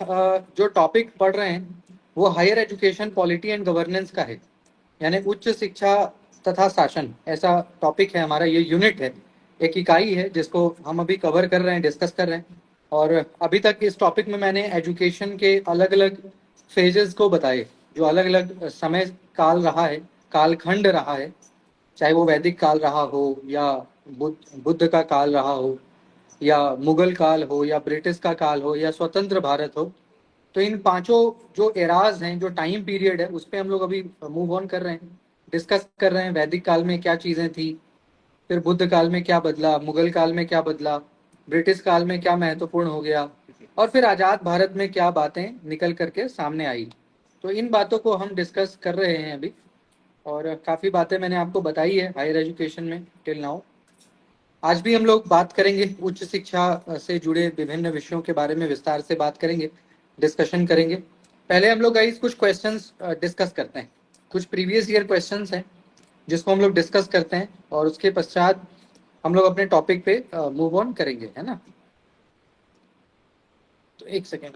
जो टॉपिक पढ़ रहे हैं वो higher education polity and governance का है, यानी उच्च शिक्षा तथा शासन, ऐसा टॉपिक है हमारा। ये यूनिट है, एक इकाई है जिसको हम अभी कवर कर रहे हैं, डिस्कस कर रहे हैं। और अभी तक इस टॉपिक में मैंने एजुकेशन के अलग अलग फेजेस को बताए, जो अलग अलग समय काल रहा है, कालखंड रहा है, चाहे वो वैदिक काल रहा हो या बुद्ध का काल रहा हो या मुगल काल हो या ब्रिटिश का काल हो या स्वतंत्र भारत हो। तो इन पांचों जो एराज हैं, जो टाइम पीरियड है, उस पर हम लोग अभी मूव ऑन कर रहे हैं, डिस्कस कर रहे हैं। वैदिक काल में क्या चीज़ें थी, फिर बुद्ध काल में क्या बदला, मुगल काल में क्या बदला, ब्रिटिश काल में क्या महत्वपूर्ण हो गया, और फिर आज़ाद भारत में क्या बातें निकल करके सामने आई। तो इन बातों को हम डिस्कस कर रहे हैं अभी, और काफ़ी बातें मैंने आपको बताई है हायर एजुकेशन में टिल नाउ। आज भी हम लोग बात करेंगे, उच्च शिक्षा से जुड़े विभिन्न विषयों के बारे में विस्तार से बात करेंगे, डिस्कशन करेंगे। पहले हम लोग गाइस कुछ क्वेश्चंस डिस्कस करते हैं, कुछ प्रीवियस ईयर क्वेश्चंस हैं जिसको हम लोग डिस्कस करते हैं, और उसके पश्चात हम लोग अपने टॉपिक पे मूव ऑन करेंगे, है ना। तो एक सेकेंड,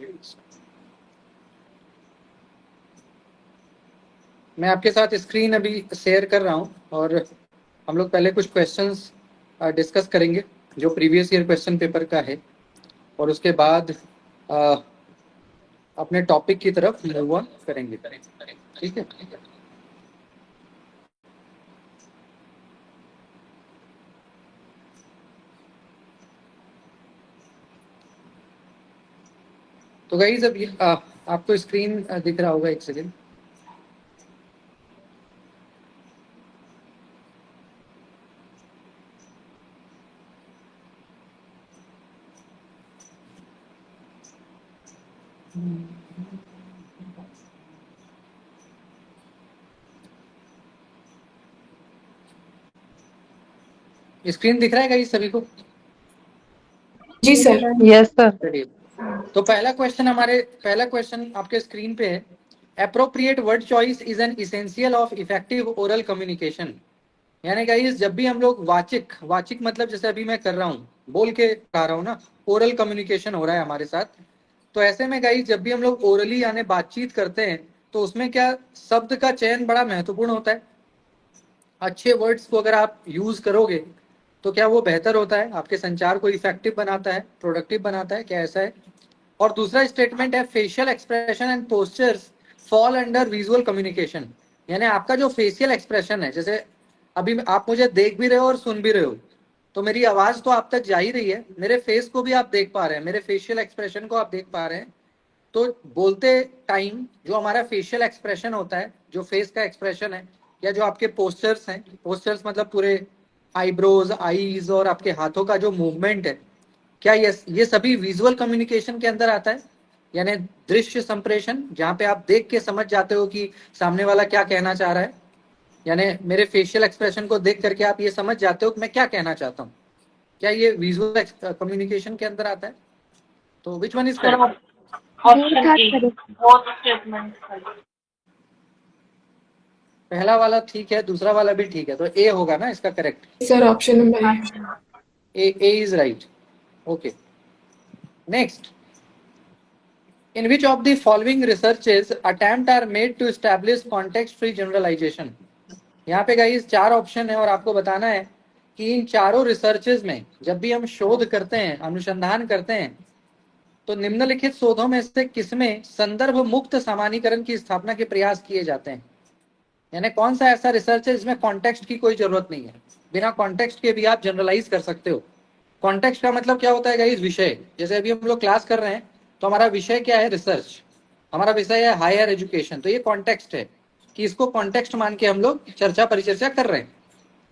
मैं आपके साथ स्क्रीन अभी शेयर कर रहा हूँ, और हम लोग पहले कुछ क्वेश्चंस डिस्कस करेंगे जो प्रीवियस ईयर क्वेश्चन पेपर का है, और उसके बाद अपने टॉपिक की तरफ मूव ऑन करेंगे। ठीक है। तो गाइस अब आपको स्क्रीन दिख रहा होगा, एक सेकेंड। स्क्रीन दिख रहा है गाइस सभी को? जी सर। Yes sir. चलिए, तो पहला क्वेश्चन आपके स्क्रीन पे है। Appropriate word choice is an essential of effective oral communication. यानी गाइस जब भी हम लोग वाचिक मतलब जैसे अभी मैं कर रहा हूँ, बोल के आ रहा हूँ ना, ओरल कम्युनिकेशन हो रहा है हमारे साथ। तो ऐसे में गाइस जब भी हम लोग ओरली यानी बातचीत करते हैं, तो उसमें क्या शब्द का चयन बड़ा महत्वपूर्ण होता है। अच्छे वर्ड्स को अगर आप यूज करोगे तो क्या वो बेहतर होता है, आपके संचार को इफेक्टिव बनाता है, प्रोडक्टिव बनाता है, क्या ऐसा है? और दूसरा स्टेटमेंट है, facial expression and postures fall under visual communication. यानी आपका जो फेशियल एक्सप्रेशन है, जैसे अभी आप मुझे देख भी रहे हो और सुन भी रहे हो, तो मेरी आवाज तो आप तक जा ही रही है, मेरे फेस को भी आप देख पा रहे हैं, मेरे फेशियल एक्सप्रेशन को आप देख पा रहे हैं। तो बोलते टाइम जो हमारा फेशियल एक्सप्रेशन होता है, जो फेस का एक्सप्रेशन है, या जो आपके पोस्चर्स हैं, पोस्चर्स मतलब पूरे आईब्रोज, आईज और आपके हाथों का जो मूवमेंट है, क्या ये सभी विजुअल कम्युनिकेशन के अंदर आता है। यानी दृश्य संप्रेषण, जहाँ पे आप देख के समझ जाते हो कि सामने वाला क्या कहना चाह रहा है। यानी मेरे फेशियल एक्सप्रेशन को देख करके आप ये समझ जाते हो कि मैं क्या कहना चाहता हूँ। क्या ये विजुअल कम्युनिकेशन के अंदर आता है? तो which one is correct? Option A, both statements. पहला वाला ठीक है, दूसरा वाला भी ठीक है, तो ए होगा ना इसका correct? Sir option number A. A is right. Okay, next. In which of the following researches attempt are made to establish context free generalization? यहाँ पे गाइस चार ऑप्शन है, और आपको बताना है कि इन चारों रिसर्चेज में जब भी हम शोध करते हैं, अनुसंधान करते हैं, तो निम्नलिखित शोधों में से किसमें संदर्भ मुक्त सामान्यीकरण की स्थापना के प्रयास किए जाते हैं। यानी कौन सा ऐसा रिसर्च है जिसमें कॉन्टेक्स्ट की कोई जरूरत नहीं है, बिना कॉन्टेक्स्ट के भी आप जनरलाइज कर सकते हो। कॉन्टेक्स्ट का मतलब क्या होता है गाइस? विषय। जैसे अभी हम लोग क्लास कर रहे हैं, तो हमारा विषय क्या है? रिसर्च। हमारा विषय है हायर एजुकेशन, तो ये कॉन्टेक्स्ट है कि इसको कॉन्टेक्स्ट मान के हम लोग चर्चा परिचर्चा कर रहे हैं।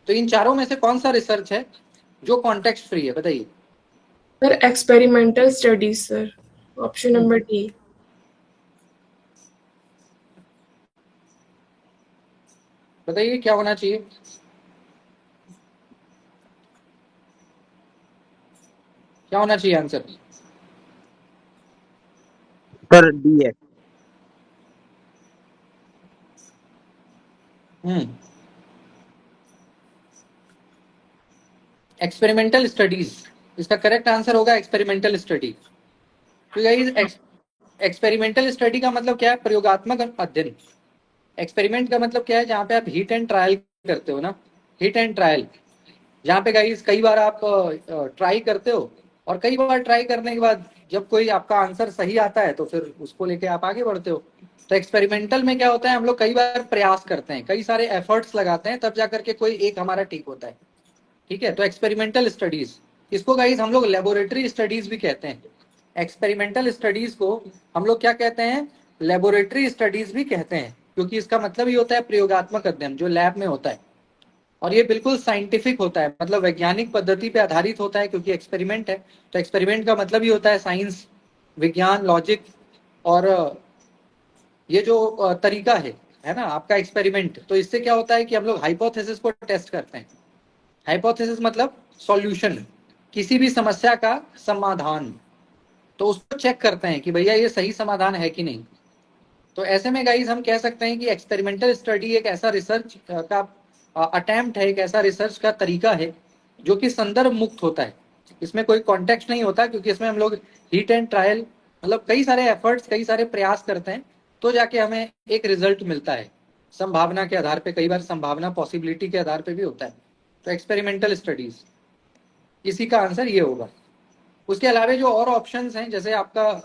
तो इन चारों में से कौन सा रिसर्च है जो कॉन्टेक्स्ट फ्री है, बताइए। Sir experimental studies sir, option number D. बताइए क्या होना चाहिए? क्या होना चाहिए आंसर? सर डी है। एक्सपेरिमेंटल स्टडीज इसका करेक्ट आंसर होगा, एक्सपेरिमेंटल स्टडी। तो गाइस एक्सपेरिमेंटल स्टडी का मतलब क्या है? प्रयोगात्मक अध्ययन। एक्सपेरिमेंट का मतलब क्या है? जहाँ पे आप हिट एंड ट्रायल करते हो ना, हिट एंड ट्रायल, जहाँ पे गाइस कई बार आप ट्राई करते हो और कई बार ट्राई करने के बाद जब कोई आपका आंसर सही आता है तो फिर उसको लेके आप आगे बढ़ते हो। तो एक्सपेरिमेंटल में क्या होता है, हम लोग कई बार प्रयास करते हैं, कई सारे एफर्ट्स लगाते हैं, तब जाकर के कोई एक हमारा ठीक होता है। ठीक है, तो एक्सपेरिमेंटल स्टडीज, इसको गाइस हम लोग लेबोरेटरी स्टडीज भी कहते हैं। एक्सपेरिमेंटल स्टडीज को हम लोग क्या कहते हैं? लेबोरेटरी स्टडीज भी कहते हैं, क्योंकि इसका मतलब ही होता है प्रयोगात्मक अध्ययन, जो लैब में होता है। और ये बिल्कुल साइंटिफिक होता है, मतलब वैज्ञानिक पद्धति पे आधारित होता है, क्योंकि एक्सपेरिमेंट है। तो एक्सपेरिमेंट का मतलब ही होता है साइंस, विज्ञान, लॉजिक, और ये जो तरीका है ना आपका एक्सपेरिमेंट। तो इससे क्या होता है कि हम लोग हाइपोथेसिस को टेस्ट करते हैं। हाइपोथेसिस मतलब सॉल्यूशन, किसी भी समस्या का समाधान। तो उसको चेक करते हैं कि भैया ये सही समाधान है कि नहीं। तो ऐसे में गाइस हम कह सकते हैं कि एक्सपेरिमेंटल स्टडी एक ऐसा रिसर्च का अटेम्प्ट है, एक ऐसा रिसर्च का तरीका है जो कि संदर्भ मुक्त होता है। इसमें कोई कॉन्टेक्स्ट नहीं होता, क्योंकि इसमें हम लोग हीट एंड ट्रायल, मतलब कई सारे एफर्ट्स, कई सारे प्रयास करते हैं, तो जाके हमें एक रिजल्ट मिलता है। संभावना के आधार पे, कई बार संभावना पॉसिबिलिटी के आधार पे भी होता है। तो एक्सपेरिमेंटल स्टडीज, इसी का आंसर ये होगा। उसके अलावा जो और ऑप्शंस हैं, जैसे आपका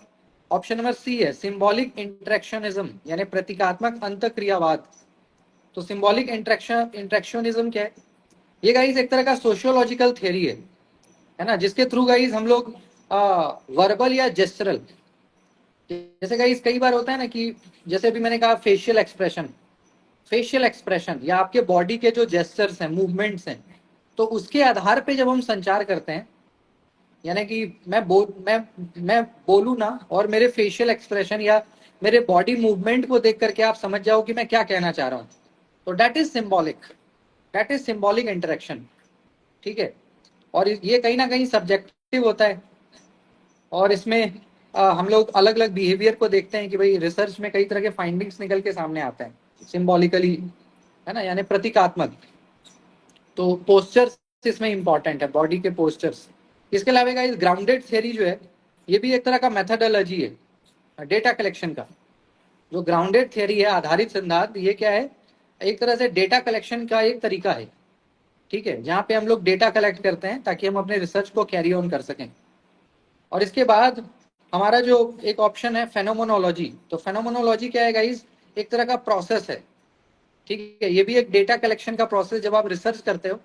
ऑप्शन नंबर सी है, सिंबॉलिक इंटरेक्शनिज्म, यानी प्रतीकात्मक अंतःक्रियावाद। तो सिंबॉलिक इंटरेक्शनिज्म क्या है? ये गाइस एक तरह का सोशियोलॉजिकल थियरी है ना, जिसके थ्रू गाइस हम लोग वर्बल या जेस्चरल, जैसे गाइस कई बार होता है ना कि जैसे अभी मैंने कहा फेशियल एक्सप्रेशन, फेशियल एक्सप्रेशन या आपके बॉडी के जो जेस्चर्स हैं, मूवमेंट्स हैं, तो उसके आधार पे जब हम संचार करते हैं, यानी कि मैं बोलूँ ना, और मेरे फेशियल एक्सप्रेशन या मेरे बॉडी मूवमेंट को देख करके आप समझ जाओ कि मैं क्या कहना चाह रहा हूँ, तो that is symbolic, that is symbolic interaction. ठीक है, और ये कहीं ना कहीं सब्जेक्टिव होता है, और इसमें हम लोग अलग अलग बिहेवियर को देखते हैं कि भाई रिसर्च में कई तरह के फाइंडिंग्स निकल के सामने आते हैं सिंबॉलिकली, है ना, यानी प्रतीकात्मक। तो पोस्चर्स इसमें इंपॉर्टेंट है, बॉडी के पोस्चर्स। इसके अलावा इस ग्राउंडेड थियरी जो है, ये भी एक तरह का मेथडोलॉजी है डेटा कलेक्शन का। जो ग्राउंडेड थियरी है, आधारित सिद्धांत, ये क्या है? एक तरह से डेटा कलेक्शन का एक तरीका है। ठीक है, जहाँ पे हम लोग डेटा कलेक्ट करते हैं ताकि हम अपने रिसर्च को कैरी ऑन कर सकें। और इसके बाद हमारा जो एक ऑप्शन है फेनोमोनोलॉजी। तो फेनोमोनोलॉजी क्या है गाइस? एक तरह का प्रोसेस है। ठीक है, ये भी एक डेटा कलेक्शन का प्रोसेस। जब आप रिसर्च करते हो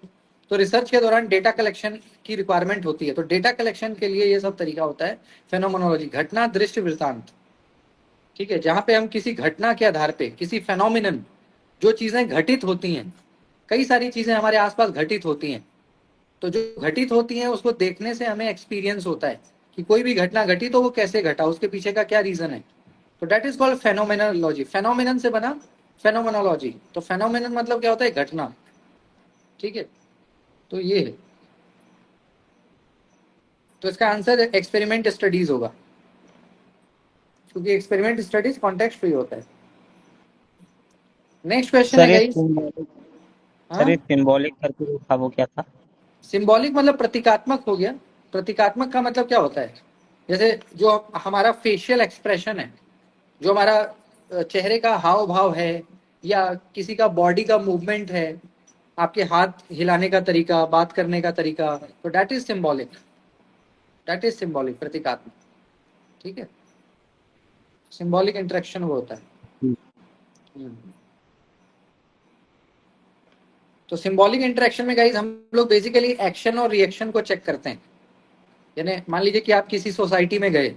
तो रिसर्च के दौरान डेटा कलेक्शन की रिक्वायरमेंट होती है, तो डेटा कलेक्शन के लिए ये सब तरीका होता है फेनोमोनोलॉजी, घटना दृश्य वृत्तांत। ठीक है, जहाँ पे हम किसी घटना के आधार पे, किसी फेनोमिनन, जो चीजें घटित होती हैं, कई सारी चीजें हमारे आसपास घटित होती हैं, तो जो घटित होती हैं उसको देखने से हमें एक्सपीरियंस होता है कि कोई भी घटना घटी तो वो कैसे घटा, उसके पीछे का क्या रीजन है। तो that is called phenomenology. Phenomenon से बना फेनोमेनोलॉजी। तो फेनोमिनन मतलब क्या होता है? घटना। ठीक है, तो ये है। तो इसका आंसर एक्सपेरिमेंट स्टडीज होगा, क्योंकि एक्सपेरिमेंट स्टडीज कॉन्टेक्स्ट फ्री होता है। नेक्स्ट क्वेश्चन है सर ये गाइस। symbolic- हाँ, सर ये सिंबॉलिक करके जो था वो क्या था? सिंबॉलिक मतलब प्रतीकात्मक हो गया। प्रतीकात्मक का मतलब क्या होता है? जैसे जो हमारा फेशियल एक्सप्रेशन है, जो हमारा चेहरे का हाव भाव है, या किसी का बॉडी का मूवमेंट है, आपके हाथ हिलाने का तरीका, बात करने का तरीका, तो that is symbolic, that is symbolic, प्रतीकात्मक। ठीक है, सिंबॉलिक इंटरेक्शन वो होता है। हम्म। तो सिंबॉलिक इंटरेक्शन में गाइस हम लोग बेसिकली एक्शन और रिएक्शन को चेक करते हैं। यानी मान लीजिए कि आप किसी सोसाइटी में गए,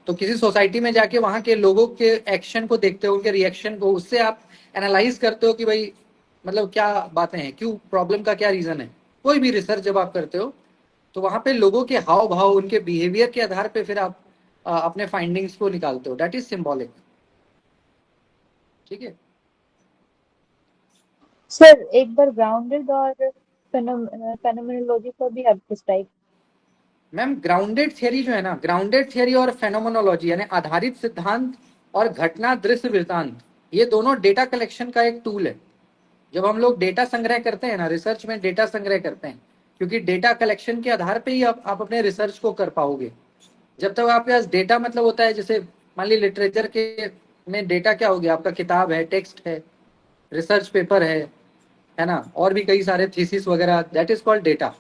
तो किसी सोसाइटी में जाके वहां के लोगों के एक्शन को देखते हो, उनके रिएक्शन को, उससे आप एनालाइज करते हो कि भाई मतलब क्या बातें हैं, क्यों, प्रॉब्लम का क्या रीजन है। कोई भी रिसर्च जब आप करते हो तो वहां पे लोगों के हाव भाव, उनके बिहेवियर के आधार पे फिर आप अपने फाइंडिंग्स को निकालते हो। That is symbolic. ठीक है, सर एक बार ग्राउंडेड और फेनोमेनोलॉजी को भी आप डिस्क्राइब। मैम ग्राउंडेड थियरी जो है ना, ग्राउंडेड थियरी और फेनोमेनोलॉजी यानी आधारित सिद्धांत और घटना दृश्य वृत्तांत, ये दोनों डेटा कलेक्शन का एक टूल है। जब हम लोग डेटा संग्रह करते हैं ना, रिसर्च में डेटा संग्रह करते हैं, क्योंकि डेटा कलेक्शन के आधार पे ही आप अपने रिसर्च को कर पाओगे। जब तक आपके पास डेटा मतलब होता है, जैसे मान ली लिटरेचर के में डेटा क्या हो गया, आपका किताब है, टेक्स्ट है, रिसर्च पेपर है ना, और भी कई सारे थीसिस वगैरह, दैट इज कॉल्ड डेटा।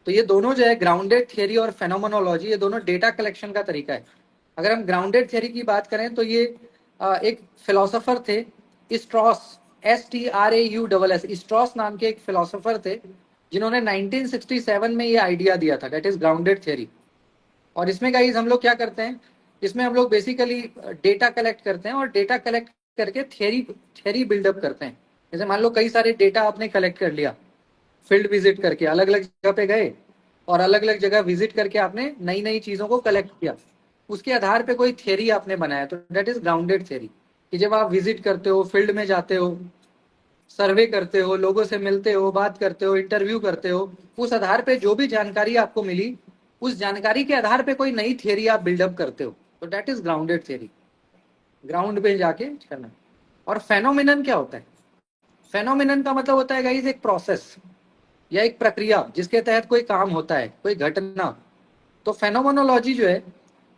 तो ये दोनों जो है ग्राउंडेड थियरी और फेनोमेनोलॉजी, ये दोनों डेटा कलेक्शन का तरीका है। अगर हम ग्राउंडेड थियरी की बात करें तो ये एक फिलोसोफर थे, स्ट्रॉस, STRAUSS, स्ट्रॉस नाम के एक फिलोसोफर थे जिन्होंने 1967 में ये आइडिया दिया था, दैट इज ग्राउंडेड थियरी। और इसमें गाइस हम लोग क्या करते हैं, इसमें हम लोग बेसिकली डेटा कलेक्ट करते हैं और डेटा कलेक्ट करके थियरी बिल्डअप करते हैं। जैसे मान लो कई सारे डेटा आपने कलेक्ट कर लिया, फील्ड विजिट करके अलग अलग जगह पे गए और अलग अलग जगह विजिट करके आपने नई नई चीजों को कलेक्ट किया, उसके आधार पे कोई थियरी आपने बनाया, तो दैट इज ग्राउंडेड थियरी। कि जब आप विजिट करते हो, फील्ड में जाते हो, सर्वे करते हो, लोगों से मिलते हो, बात करते हो, इंटरव्यू करते हो, उस आधार पे जो भी जानकारी आपको मिली, उस जानकारी के आधार पे कोई नई थियरी आप बिल्डअप करते हो, तो that is grounded theory, ground पे जाके करना। और फेनोमिनन क्या होता है? फेनोमिनन का मतलब होता है गाइस एक प्रोसेस या एक प्रक्रिया जिसके तहत कोई काम होता है, कोई घटना। तो फेनोमेनोलॉजी जो है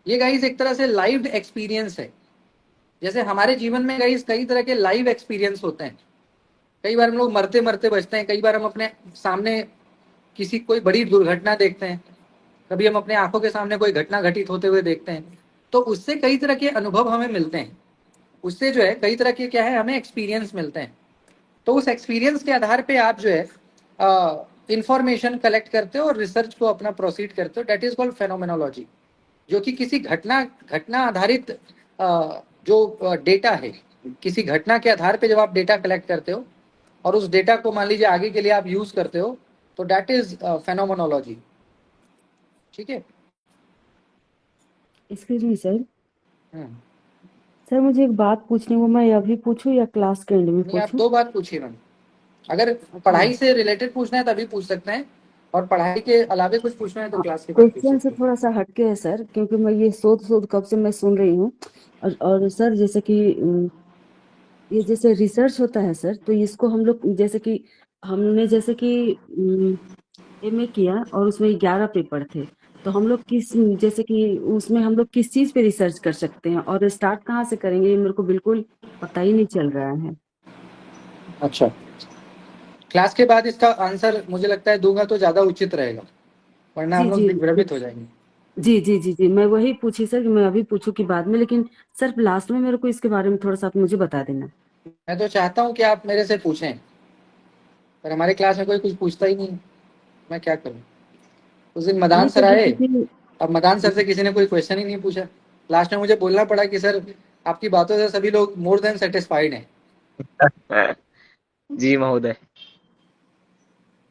ये गाइस एक तरह से लाइव एक्सपीरियंस है। जैसे हमारे जीवन में गाइस कई तरह के लाइव एक्सपीरियंस होते हैं। कई बार हम लोग मरते मरते बचते हैं, कई बार हम अपने सामने किसी कोई बड़ी दुर्घटना देखते हैं, कभी हम अपने आंखों के सामने कोई घटना घटित होते हुए देखते हैं, तो उससे कई तरह के अनुभव हमें मिलते हैं। उससे जो है कई तरह के क्या है, हमें एक्सपीरियंस मिलते हैं। तो उस एक्सपीरियंस के आधार पे आप जो है इंफॉर्मेशन कलेक्ट करते हो और रिसर्च को अपना प्रोसीड करते हो, दैट इज कॉल्ड फेनोमेनोलॉजी। जो कि किसी घटना आधारित जो डेटा है, किसी घटना के आधार पे जब आप डेटा कलेक्ट करते हो और उस डेटा को मान लीजिए आगे के लिए आप यूज करते हो, तो दैट इज फेनोमेनोलॉजी। ठीक है। Excuse me sir. Hmm. Sir मुझे एक बात पूछनी, वो मैं अभी पूछूं या क्लास के एंड में नहीं, आप पूछूं? 2 बात पूछिए मैम। अगर पढ़ाई से रिलेटेड पूछना है तभी पूछ सकते हैं, और पढ़ाई के अलावे कुछ पूछना है तो क्लास के बाद पूछ क्वेश्चन से सकते हैं। थोड़ा सा हटके है सर, क्योंकि मैं ये शोध शोध कब से मैं सुन रही हूँ। और सर जैसे कि ये जैसे रिसर्च होता है सर, तो इसको हम लोग जैसे कि हमने जैसे कि एमए किया और उसमें 11 पेपर थे, तो हम लोग किस जैसे कि उसमें हम लोग किस चीज पे रिसर्च कर सकते हैं और स्टार्ट कहाँ से करेंगे, ये मेरे को बिल्कुल पता ही नहीं चल रहा है। अच्छा, क्लास के बाद इसका आंसर मुझे लगता है दूंगा तो ज्यादा उचित रहेगा, वरना जी हम लोग जी दिग्भ्रमित हो जाएंगे। जी जी जी जी मैं वही पूछी सर कि मैं अभी पूछूं कि बाद में, लेकिन सर लास्ट में मेरे को इसके बारे में थोड़ा सा आप मुझे बता देना। मैं तो चाहता हूँ कि आप मेरे से पूछें, पर हमारे क्लास में कोई कुछ पूछता ही नहीं, मैं क्या करूँ। उस दिन मदान नहीं सर सर आए, जैसे कि अब मदान सर से किसी ने कोई क्वेश्चन ही नहीं पूछा। लास्ट में मुझे बोलना पड़ा कि सर आपकी बातों से सभी लोग मोर देन सेटिस्फाइड हैं। जी महोदय।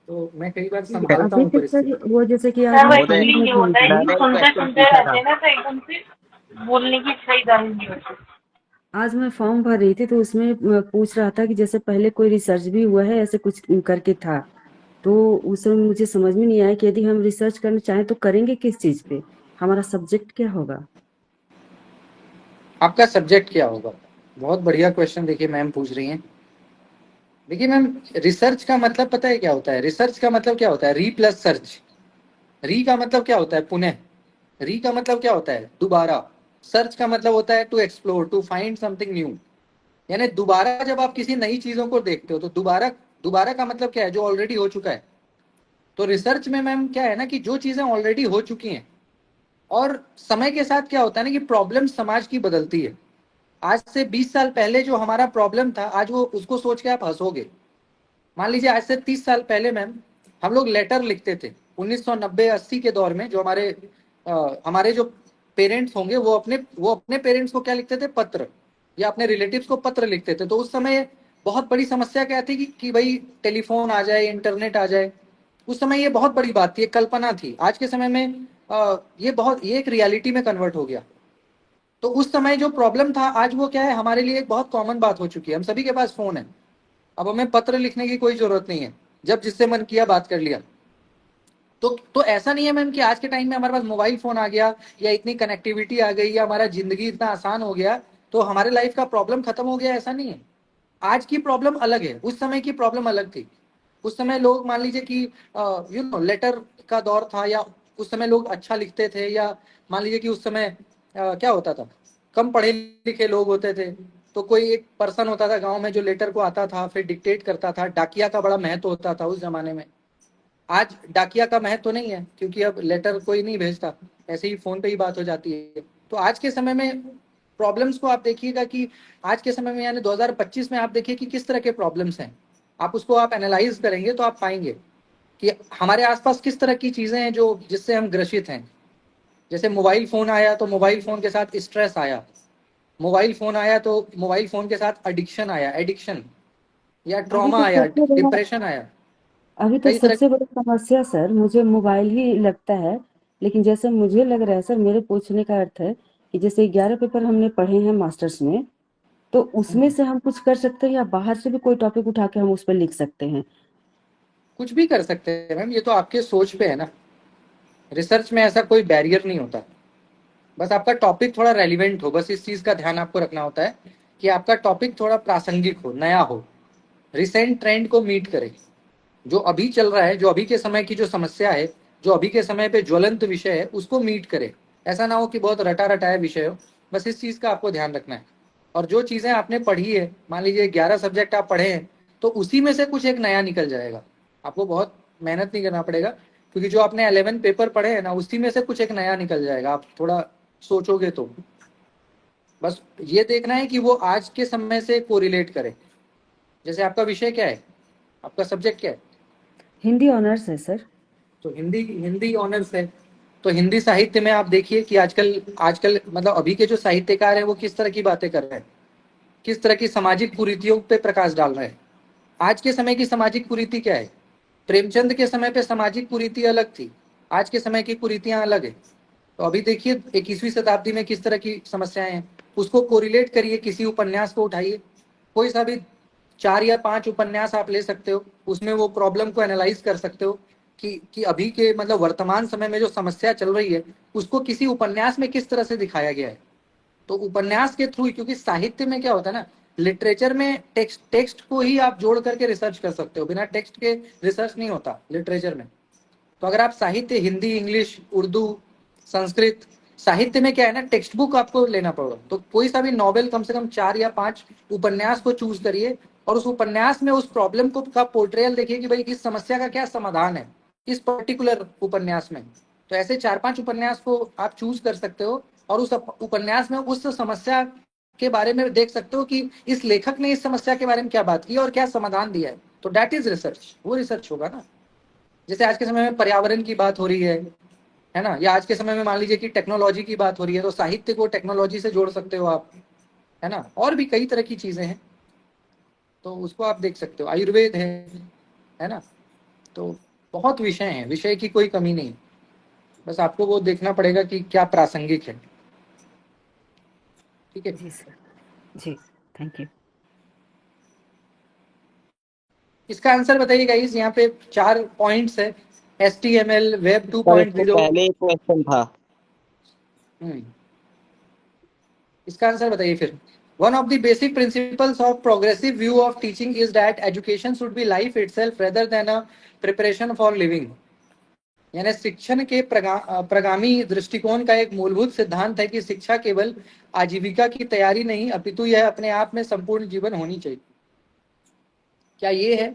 तो मैं कई बार संभालता अभी हूँ तक परिस्थिति। सर वो जैसे कि आज सर वो मैं महोदय, एक्चुअली फॉर्म ये भर रही होता है थी। कि मैंने एक सुनते क्वेश्चन सुनते पूछा रहते था। हैं ना, तो एकदम से बोलने की इच्छा ही जाती नहीं होती। आज मैं फॉर्म भर रही थी तो उसमें पूछ रहा था कि जैसे पहले कोई रिसर्च भी हुआ है ऐसे कुछ करके था, तो उसमें मुझे समझ में नहीं आया कि यदि हम रिसर्च करना चाहें तो करेंगे किस चीज पे, हमारा सब्जेक्ट क्या होगा? आपका सब्जेक्ट क्या होगा? बहुत बढ़िया क्वेश्चन देखिए मैम पूछ रही हैं। देखिए मैम, रिसर्च का मतलब पता है क्या होता है? रिसर्च का मतलब क्या होता है? री प्लस सर्च। री का मतलब क्या होता है? पुनः। री का मतलब क्या होता है? दोबारा। सर्च का मतलब होता है to explore, to find something new. यानी दोबारा जब आप किसी नई चीजों को देखते हो तो दोबारा, दोबारा का मतलब क्या है? जो ऑलरेडी हो चुका है। तो रिसर्च में मैम क्या है ना कि जो चीजें ऑलरेडी हो चुकी हैं, और समय के साथ क्या होता है ना कि प्रॉब्लम समाज की बदलती है। आज से 20 साल पहले जो हमारा प्रॉब्लम था, आज वो उसको सोच के आप हंसोगे। मान लीजिए आज से 30 साल पहले मैम हम लोग लेटर लिखते थे, 1990-80 के दौर में। जो हमारे जो पेरेंट्स होंगे वो अपने पेरेंट्स को क्या लिखते थे? पत्र, या अपने रिलेटिव्स को पत्र लिखते थे। तो उस समय बहुत बड़ी समस्या क्या थी कि भाई टेलीफोन आ जाए, इंटरनेट आ जाए। उस समय ये बहुत बड़ी बात थी, एक कल्पना थी। आज के समय में ये एक रियलिटी में कन्वर्ट हो गया। तो उस समय जो प्रॉब्लम था, आज वो क्या है, हमारे लिए एक बहुत कॉमन बात हो चुकी है। हम सभी के पास फोन है, अब हमें पत्र लिखने की कोई जरूरत नहीं है, जब जिससे मन किया बात कर लिया। तो ऐसा नहीं है मैम कि आज के टाइम में हमारे पास मोबाइल फोन आ गया या इतनी कनेक्टिविटी आ गई या हमारा जिंदगी इतना आसान हो गया तो हमारे लाइफ का प्रॉब्लम खत्म हो गया, ऐसा नहीं है। आज की प्रॉब्लम अलग है, उस समय की प्रॉब्लम अलग थी। उस समय लोग मान लीजिए कि लेटर का दौर था, या उस समय लोग अच्छा लिखते थे, या मान लीजिए कि उस समय क्या होता था, कम पढ़े लिखे लोग होते थे, तो कोई एक पर्सन होता था गांव में जो लेटर को आता था, फिर डिक्टेट करता था। डाकिया का बड़ा महत्व होता था उस जमाने में। आज डाकिया का महत्व तो नहीं है, क्योंकि अब लेटर कोई नहीं भेजता, ऐसे ही फोन पे ही बात हो जाती है। तो आज के समय में प्रॉब्लम्स को आप देखिएगा कि आज के समय में यानी 2025 में आप देखिए कि किस तरह के प्रॉब्लम्स हैं। आप उसको आप एनालाइज करेंगे तो आप पाएंगे कि हमारे आसपास किस तरह की चीजें हैं जो जिससे हम ग्रसित हैं। जैसे मोबाइल फोन आया तो मोबाइल फोन के साथ स्ट्रेस आया, मोबाइल फोन आया तो मोबाइल फोन के साथ एडिक्शन आया, एडिक्शन या अभी ट्रॉमा तो आया, सबसे बड़ा डिप्रेशन आया, अभी तो कई तरह। सबसे बड़ी समस्या सर मुझे मोबाइल ही लगता है। लेकिन जैसे मुझे लग रहा है सर, मेरे पूछने का अर्थ है कि जैसे 11 पेपर हमने पढ़े हैं मास्टर्स में, तो उसमें से हम कुछ कर सकते हैं या बाहर से भी कोई टॉपिक उठा के हम उस पर लिख सकते हैं? कुछ भी कर सकते हैं मैम, ये तो आपके सोच पे है ना। रिसर्च में ऐसा कोई बैरियर नहीं होता, बस आपका टॉपिक थोड़ा रेलिवेंट हो, बस इस चीज का ध्यान आपको रखना होता है कि आपका टॉपिक थोड़ा प्रासंगिक हो, नया हो, रिसेंट ट्रेंड को मीट करे, जो अभी चल रहा है, जो अभी के समय की जो समस्या है, जो अभी के समय पे ज्वलंत विषय है, उसको मीट करे। ऐसा ना हो कि बहुत रटा रटाया विषय हो, बस इस चीज का आपको ध्यान रखना है। और जो चीजें आपने पढ़ी है, मान लीजिए 11 सब्जेक्ट आप पढ़े हैं, तो उसी में से कुछ एक नया निकल जाएगा। आपको बहुत मेहनत नहीं करना पड़ेगा, क्योंकि जो आपने 11 पेपर पढ़े हैं ना, उसी में से कुछ एक नया निकल जाएगा, आप थोड़ा सोचोगे तो। बस ये देखना है कि वो आज के समय से कोरिलेट करे। जैसे आपका विषय क्या है, आपका सब्जेक्ट क्या है? हिंदी ऑनर्स है सर। तो हिंदी हिंदी ऑनर्स है, तो हिंदी साहित्य में आप देखिए कि आजकल आजकल मतलब अभी के जो साहित्यकार हैं वो किस तरह की बातें कर रहे हैं, किस तरह की सामाजिक कुरीतियों पे प्रकाश डाल रहे हैं। आज के समय की सामाजिक कुरीति क्या है? प्रेमचंद के समय पे सामाजिक कुरीति अलग थी, आज के समय की कुरीतियां अलग है। तो अभी देखिए 21वीं शताब्दी में किस तरह की समस्याएं हैं, उसको कोरिलेट करिए, किसी उपन्यास को उठाइए, कोई सा भी 4 या 5 उपन्यास आप ले सकते हो, उसमें वो प्रॉब्लम को एनालाइज कर सकते हो कि अभी के मतलब वर्तमान समय में जो समस्या चल रही है उसको किसी उपन्यास में किस तरह से दिखाया गया है। तो उपन्यास के थ्रू, क्योंकि साहित्य में क्या होता है ना, लिटरेचर में टेक्स्ट को ही आप जोड़ करके रिसर्च कर सकते हो, बिना टेक्स्ट के रिसर्च नहीं होता लिटरेचर में। तो अगर आप साहित्य हिंदी, इंग्लिश, उर्दू, संस्कृत, साहित्य में क्या है ना, टेक्स्ट बुक आपको लेना पड़ेगा, तो कोई सा भी नॉवेल कम से कम 4 या 5 उपन्यास को चूज करिए और उस उपन्यास में उस प्रॉब्लम को का पोर्ट्रेयल देखिए कि भाई इस समस्या का क्या समाधान है इस पर्टिकुलर उपन्यास में। तो ऐसे 4-5 उपन्यास को आप चूज कर सकते हो और उस उपन्यास में उस समस्या के बारे में देख सकते हो कि इस लेखक ने इस समस्या के बारे में क्या बात की और क्या समाधान दिया है। तो दैट इज रिसर्च, वो रिसर्च होगा ना। जैसे आज के समय में पर्यावरण की बात हो रही है ना, या आज के समय में मान लीजिए कि टेक्नोलॉजी की बात हो रही है, तो साहित्य को टेक्नोलॉजी से जोड़ सकते हो आप, है ना। और भी कई तरह की चीजें हैं, तो उसको आप देख सकते हो। आयुर्वेद है ना। तो बहुत विषय हैं, विषय की कोई कमी नहीं, बस आपको वो देखना पड़ेगा कि क्या प्रासंगिक है। ठीक है जी सर, जी, थैंक यू। इसका आंसर बताइए गाइस, यहाँ पे 4 पॉइंट्स है, HTML, वेब सर इससे 2.0। पहले एक क्वेश्चन था। इसका आंसर बताइए फिर। One of the basic principles of progressive view of teaching is that education should be life itself rather than a preparation for living। यानी शिक्षण के प्रगामी दृष्टिकोण का एक मूलभूत सिद्धांत है कि शिक्षा केवल आजीविका की तैयारी नहीं, अपितु यह अपने आप में संपूर्ण जीवन होनी चाहिए। क्या ये है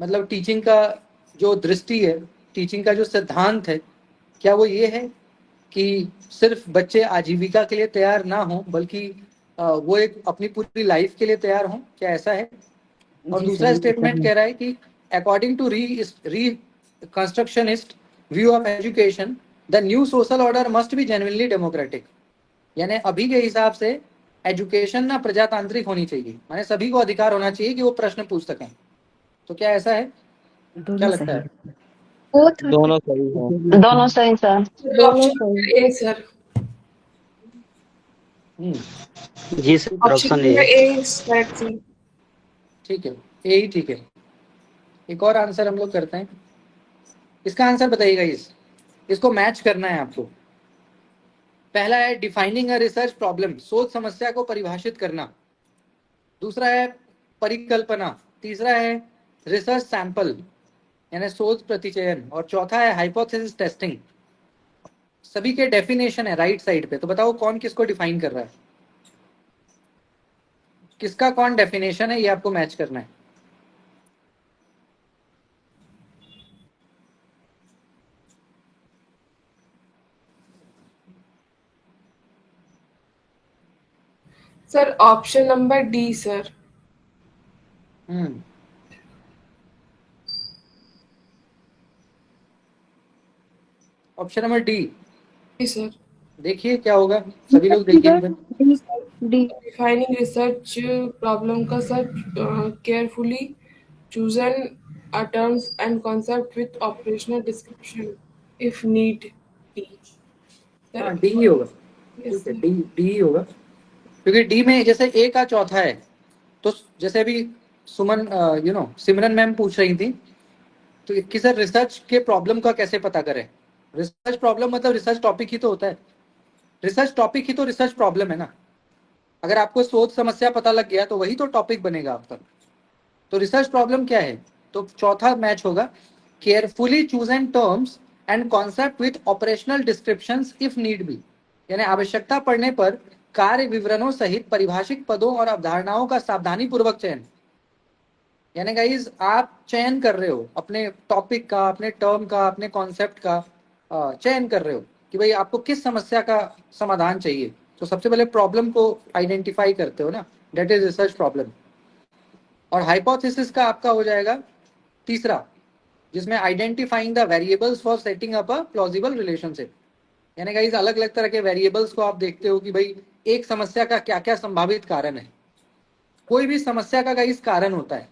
मतलब टीचिंग का जो दृष्टि है, टीचिंग का जो सिद्धांत है, क्या वो ये है कि सिर्फ बच्चे आजीविका के लिए तैयार ना हो, बल्कि वो एक अपनी पूरी लाइफ के लिए तैयार हो? क्या ऐसा है? और जी दूसरा सर, स्टेटमेंट कह रहा है कि according to reconstructionist view of education the new social order must be genuinely democratic. यानी अभी के हिसाब से एजुकेशन ना प्रजातांत्रिक होनी चाहिए, माने सभी को अधिकार होना चाहिए कि वो प्रश्न पूछ सकें। तो क्या ऐसा है? क्या दोनों लगता सही है? है। दोनों सही है। दोनों सही सर। दोनों ऑप्शन सही। Number A sir. जी sir, option option number A. A is correct sir. ठीक है, यही ठीक है। एक और आंसर हम लोग करते हैं। इसका आंसर बताइएगा, इसको मैच करना है आपको। पहला है डिफाइनिंग अ रिसर्च प्रॉब्लम, सोच समस्या को परिभाषित करना। दूसरा है परिकल्पना। तीसरा है रिसर्च सैंपल यानी शोध प्रतिचयन। और चौथा है हाइपोथेसिस टेस्टिंग। सभी के डेफिनेशन है राइट साइड पे, तो बताओ कौन किसको डिफाइन कर रहा है, किसका कौन डेफिनेशन है, ये आपको मैच करना है। Sir option number D sir. Option number D. जी सर। देखिए क्या होगा, सभी लोग देखिए। डी। डिफाइनिंग रिसर्च प्रॉब्लम का sir carefully chosen a terms and concept with operational description if need be. हाँ डी ही होगा, ठीक है, डी ही होगा, क्योंकि डी में जैसे ए का चौथा है, तो जैसे अभी सुमन सिमरन मैम पूछ रही थी तो कि सर रिसर्च के प्रॉब्लम का कैसे पता करें। रिसर्च प्रॉब्लम मतलब रिसर्च टॉपिक ही तो होता है, रिसर्च टॉपिक ही तो रिसर्च प्रॉब्लम है ना। अगर आपको शोध समस्या पता लग गया तो वही तो टॉपिक बनेगा आपका। तो रिसर्च प्रॉब्लम क्या है, तो चौथा मैच होगा carefully chosen terms and concept with operational descriptions if need be, यानी आवश्यकता पड़ने पर कार्य विवरणों सहित परिभाषित पदों और अवधारणाओं का सावधानी पूर्वक चयन। यानी गाइस आप चयन कर रहे हो अपने टॉपिक का, अपने टर्म का, अपने कॉन्सेप्ट का चयन कर रहे हो कि भाई आपको किस समस्या का समाधान चाहिए। तो सबसे पहले प्रॉब्लम को आइडेंटिफाई करते हो ना, दैट इज रिसर्च प्रॉब्लम। और हाइपोथेसिस का आपका हो जाएगा तीसरा, जिसमें identifying the variables for setting up a plausible relationship. यानी गाइस अलग अलग तरह के वेरिएबल्स को आप देखते हो कि भाई एक समस्या का क्या क्या संभावित कारण है। कोई भी समस्या का गाइस कारण होता है,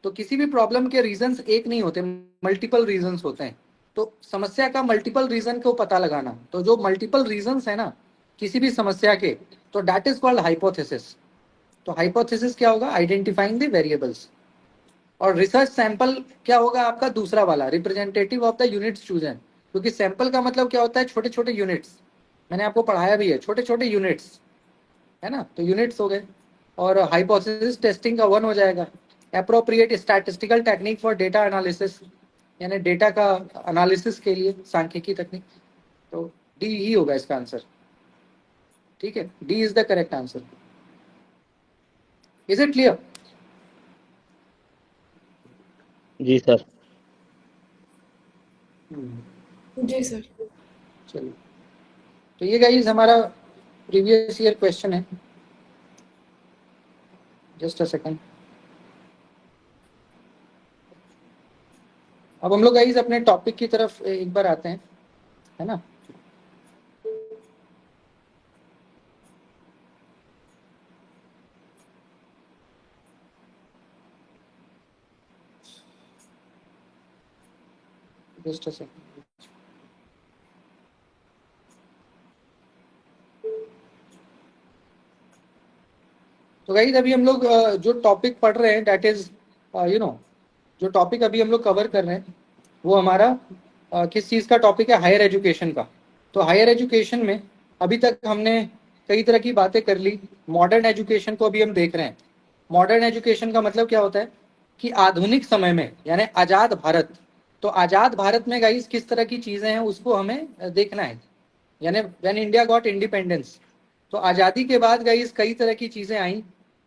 तो किसी भी प्रॉब्लम के रीजंस एक नहीं होते, मल्टीपल रीजंस होते हैं। तो समस्या का मल्टीपल रीजन को पता लगाना, तो जो मल्टीपल रीजंस है ना किसी भी समस्या के, तो दैट इज कॉल्ड हाइपोथेसिस। तो हाइपोथेसिस क्या होगा, आइडेंटिफाइंग द वेरिएबल्स। और रिसर्च सैंपल क्या होगा आपका दूसरा वाला, representative of the units chosen, क्योंकि सैंपल का मतलब क्या होता है, छोटे छोटे यूनिट्स। मैंने आपको पढ़ाया भी है, छोटे छोटे यूनिट्स है ना, तो यूनिट्स हो गए। और हाइपोथेसिस टेस्टिंग का वन हो जाएगा appropriate statistical technique for data analysis, यानी डेटा का एनालिसिस के लिए सांख्यिकी तकनीक। तो डी ही होगा इसका आंसर, ठीक है, D is the correct answer. Is it clear? जी सर। जी सर। चलिए, तो ये गाइस हमारा प्रीवियस ईयर क्वेश्चन है। Just a second. अब हम लोग गाइस अपने टॉपिक की तरफ एक बार आते हैं, है ना। Just a second. तो गाइस अभी हम लोग जो टॉपिक पढ़ रहे हैं दैट इज जो टॉपिक अभी हम लोग कवर कर रहे हैं वो हमारा किस चीज़ का टॉपिक है, हायर एजुकेशन का। तो हायर एजुकेशन में अभी तक हमने कई तरह की बातें कर ली। मॉडर्न एजुकेशन को अभी हम देख रहे हैं। मॉडर्न एजुकेशन का मतलब क्या होता है कि आधुनिक समय में, यानी आज़ाद भारत। तो आज़ाद भारत में गाइस किस तरह की चीज़ें हैं उसको हमें देखना है, यानी व्हेन इंडिया गॉट इंडिपेंडेंस। तो आज़ादी के बाद गाइस कई तरह की चीज़ें आई।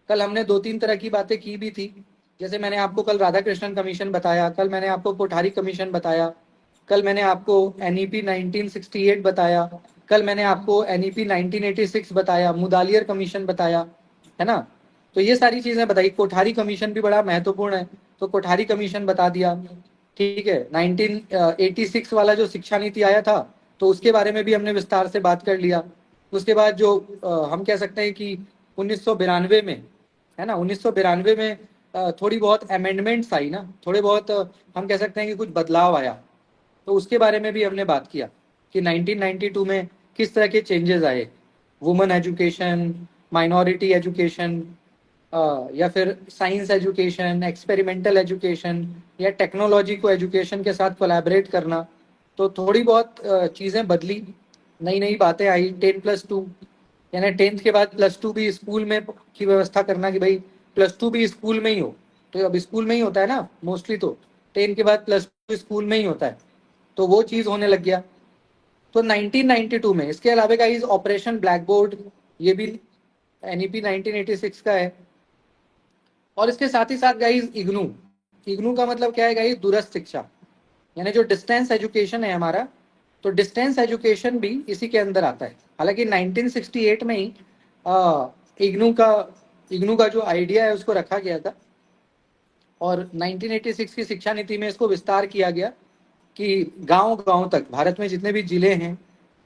कल हमने 2-3 तरह की बातें की भी थी, जैसे मैंने आपको कल राधाकृष्णन कमीशन बताया, कल मैंने आपको कोठारी कमीशन बताया, कल मैंने आपको एनईपी 1968 बताया, कल मैंने आपको एनईपी 1986 बताया, मुदालियर कमीशन बताया, है ना। तो ये सारी चीज़ें बताई। कोठारी कमीशन भी बड़ा महत्वपूर्ण है, तो कोठारी कमीशन बता दिया, ठीक है। 1986 वाला जो शिक्षा नीति आया था तो उसके बारे में भी हमने विस्तार से बात कर लिया। उसके बाद जो हम कह सकते हैं कि 1992 में, है ना, 1992 में थोड़ी बहुत अमेंडमेंट्स आई ना, थोड़े बहुत हम कह सकते हैं कि कुछ बदलाव आया, तो उसके बारे में भी हमने बात किया कि 1992 में किस तरह के चेंजेस आए। वुमेन एजुकेशन, माइनॉरिटी एजुकेशन, या फिर साइंस एजुकेशन, एक्सपेरिमेंटल एजुकेशन, या टेक्नोलॉजी को एजुकेशन के साथ कोलैबोरेट करना। तो थोड़ी बहुत चीज़ें बदली, नई नई बातें आई। 10+2 यानी 10th के बाद +2 भी स्कूल में की व्यवस्था करना कि भाई +2 भी स्कूल में ही हो। तो अब स्कूल में ही होता है ना मोस्टली, तो 10 के बाद +2 स्कूल में ही होता है, तो वो चीज़ होने लग गया। तो 1992 में। इसके अलावा गाइस ऑपरेशन ब्लैक बोर्ड, ये भी NEP 1986 का है। और इसके साथ ही साथ गाइस इग्नू का मतलब क्या है गाइस? दूरस्थ शिक्षा, यानी जो डिस्टेंस एजुकेशन है हमारा, तो डिस्टेंस एजुकेशन भी इसी के अंदर आता है। हालांकि 1968 में ही इग्नू का जो आइडिया है उसको रखा गया था, और 1986 की शिक्षा नीति में इसको विस्तार किया गया कि गांव तक भारत में जितने भी जिले हैं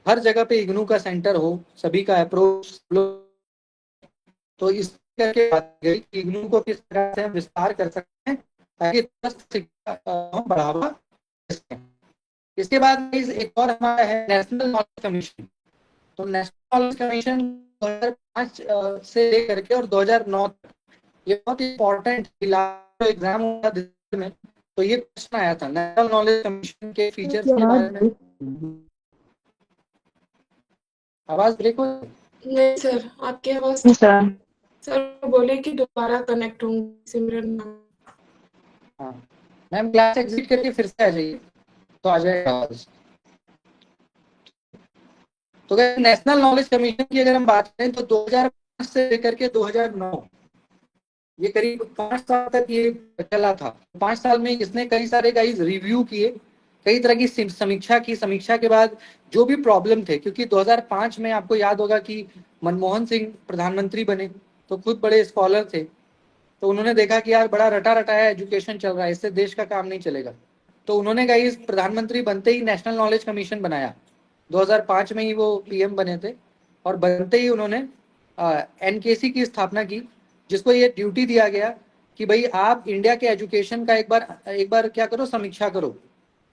हर जगह पे इग्नू का सेंटर हो, सभी का अप्रोच। तो इस करके बात गई कि इग्नू को किस तरह से हम विस्तार कर सकते हैं ताकि शिक्षा को बढ़ावा दे सकें। इसके बाद एक और हमारा है नेशनल नॉलेज कमीशन। तो नेशनल नॉलेज कमीशन 2005 से लेकर के और 2009 तक, ये बहुत इंपॉर्टेंट एग्जाम हुआ दिल्ली में, तो ये क्वेश्चन आया था नेशनल नॉलेज कमीशन के फीचर्स के बारे में। आवाज ब्रेक हो? नहीं सर, आपकी आवाज सर बोले कि दोबारा कनेक्ट होंगे सिमरन। हाँ मैम, क्लास एग्जिट करके फिर से आ जाइए तो आ जाएगा आवाज। तो नेशनल नॉलेज कमीशन की अगर हम बात करें तो 2005 से लेकर के 2009, ये करीब 5 साल तक ये चला था। 5 साल में इसने कई सारे गाइस रिव्यू किए, कई तरह की समीक्षा की। समीक्षा के बाद जो भी प्रॉब्लम थे, क्योंकि 2005 में आपको याद होगा कि मनमोहन सिंह प्रधानमंत्री बने, तो खुद बड़े स्कॉलर थे, तो उन्होंने देखा कि यार बड़ा रटा रटाया एजुकेशन चल रहा है, इससे देश का काम नहीं चलेगा। तो उन्होंने गाइस प्रधानमंत्री बनते ही नेशनल नॉलेज कमीशन बनाया। 2005 में ही वो PM बने थे, और बनते ही उन्होंने NKC की स्थापना की, जिसको ये ड्यूटी दिया गया कि भाई आप इंडिया के एजुकेशन का एक बार क्या करो, समीक्षा करो,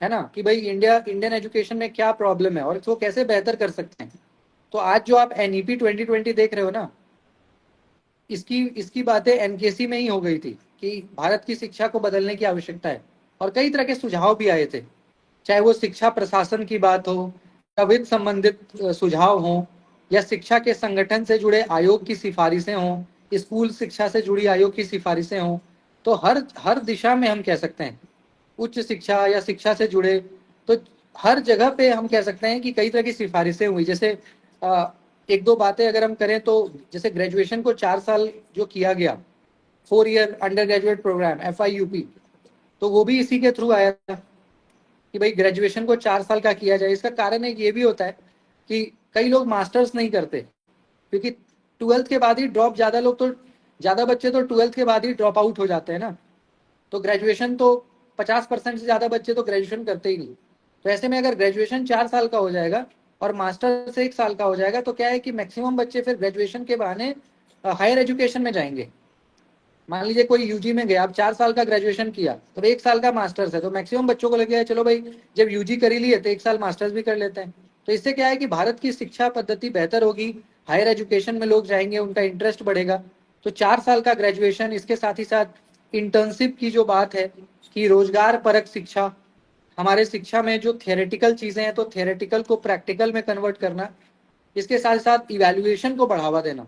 है ना, कि भाई इंडियन एजुकेशन में क्या प्रॉब्लम है और इसको कैसे बेहतर कर सकते हैं। तो आज जो आप NEP 2020 देख रहे हो ना, इसकी बातें NKC में ही हो गई थी कि भारत की शिक्षा को बदलने की आवश्यकता है, और कई तरह के सुझाव भी आए थे, चाहे वो शिक्षा प्रशासन की बात हो, या वित्त संबंधित सुझाव हो, या शिक्षा के संगठन से जुड़े आयोग की सिफारिशें हों, स्कूल शिक्षा से जुड़ी आयोग की सिफारिशें हों। तो हर दिशा में हम कह सकते हैं, उच्च शिक्षा या शिक्षा से जुड़े, तो हर जगह पे हम कह सकते हैं कि कई तरह की सिफारिशें हुई। जैसे एक दो बातें अगर हम करें तो, जैसे ग्रेजुएशन को 4 साल जो किया गया, 4 year undergraduate programme FIUP, तो वो भी इसी के थ्रू आया था कि भाई ग्रेजुएशन को 4 साल का किया जाए। इसका कारण एक ये भी होता है कि कई लोग मास्टर्स नहीं करते, क्योंकि 12th के बाद ही ज़्यादा बच्चे तो 12th के बाद ही ड्रॉप आउट हो जाते हैं ना। तो ग्रेजुएशन तो 50% से ज़्यादा बच्चे तो ग्रेजुएशन करते ही नहीं। तो ऐसे में अगर ग्रेजुएशन 4 साल का हो जाएगा और मास्टर से 1 साल का हो जाएगा, तो क्या है कि मैक्सिमम बच्चे फिर ग्रेजुएशन के बहाने हायर एजुकेशन में जाएंगे। मान लीजिए कोई UG में गया, अब 4 साल का ग्रेजुएशन किया, तो 1 साल का मास्टर्स है, तो मैक्सिमम बच्चों को लगे चलो भाई जब UG कर ही लिए तो 1 साल मास्टर्स भी कर लेते हैं। तो इससे क्या है कि भारत की शिक्षा पद्धति बेहतर होगी, हायर एजुकेशन में लोग जाएंगे, उनका इंटरेस्ट बढ़ेगा। तो 4 साल का ग्रेजुएशन, इसके साथ ही साथ इंटर्नशिप की जो बात है कि रोजगार परक शिक्षा, हमारे शिक्षा में जो थियोरेटिकल चीजें हैं तो थियोरेटिकल को प्रैक्टिकल में कन्वर्ट करना, इसके साथ साथ इवैल्यूएशन को बढ़ावा देना।